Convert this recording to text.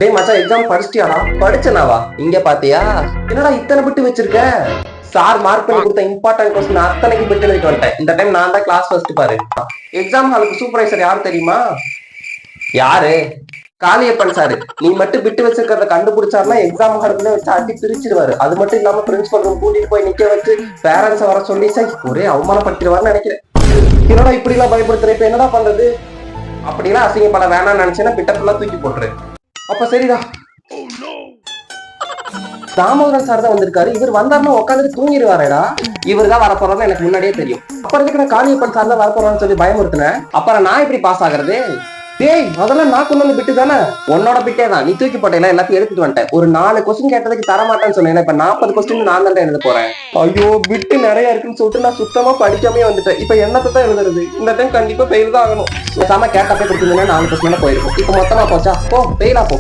டேய் மச்சான், எக்ஸாம் படிச்சிட்டியாடா? படிச்சனாவா? இங்க பாத்தியா? என்னடா இத்தனை பிட்டு வச்சிருக்க? சார் மார்க் பண்ணி கொடுத்த இம்பார்ட்டன்ட் கொஸ்டின் அத்தனைக்கு பிட்டு எழுதிட்டு வந்துட்டேன். இந்த டைம் நான் தான் கிளாஸ் ஃபர்ஸ்ட் பாரு. எக்ஸாம் ஹாலுக்கு சூப்பர்வைசர் யாரு தெரியுமா? யாரு? காளியப்பன் சாரு. நீ மட்டும் பிட்டு வச்சிருக்கிறத கண்டுபிடிச்சாருன்னா எக்ஸாம் ஹாலுக்குள்ள வச்சு அடி பிரிச்சிருவாரு. அது மட்டும் இல்லாம பிரின்சிபல் ரூம் கூட்டிட்டு போய் நிக்க வச்சு பேரண்ட்ஸ் வர சொல்லி ஒரே அவமானப்படுத்திடுவாருன்னு நினைக்கிறேன். என்னடா இப்படி எல்லாம் பயப்படுத்துற? இப்ப என்னடா பண்றது? அப்படிலாம் அசிங்கப்பட வேணாம்னு நினைச்சேன்னா பிட்டப்பெல்லாம் தூக்கி போட்டுரு. அப்ப சரிடா. தாமோதரன் சார் தான் வந்திருக்காரு. இவர் வந்தாருன்னா உட்காந்துட்டு தூங்கிடுவாரடா. இவர் தான் வரப்போறாருன்னு எனக்கு முன்னாடியே தெரியும். அப்புறம் இதுக்கு நான் காளியப்பன் சார் தான் வரப்போறான்னு சொல்லி பயமுறுத்தினேன். அப்புறம் நான் எப்படி பாஸ் ஆகுறது? டேய், அதெல்லாம் நான் கொண்டு வந்து பிட்டு தானே, உன்னோட பிட்டே தான். நீ தூக்கி போட்டேல, எல்லாத்தையும் எடுத்துட்டு வந்துட்டேன். ஒரு 4 கொஸ்டின் கேட்டதுக்கு தரமாட்டேன்னு சொன்னேன். இப்ப 40 கொஸ்டின் நான் தான் எழுத போறேன். ஐயோ, பிட்டு நிறைய இருக்குன்னு சொல்லிட்டு நான் சுத்தமா படிக்காமே வந்துட்டேன். இப்ப என்னத்தை தான் எழுதுறது? இந்த டைம் கண்டிப்பா ஃபெயில் தான் ஆகணும். கேட்டப்பே கொடுத்துருந்தேன்னா 4 கொஸ்டின் போயிருக்கும். இப்ப மொத்தமா போச்சா? போ, ஃபெயிலா போ.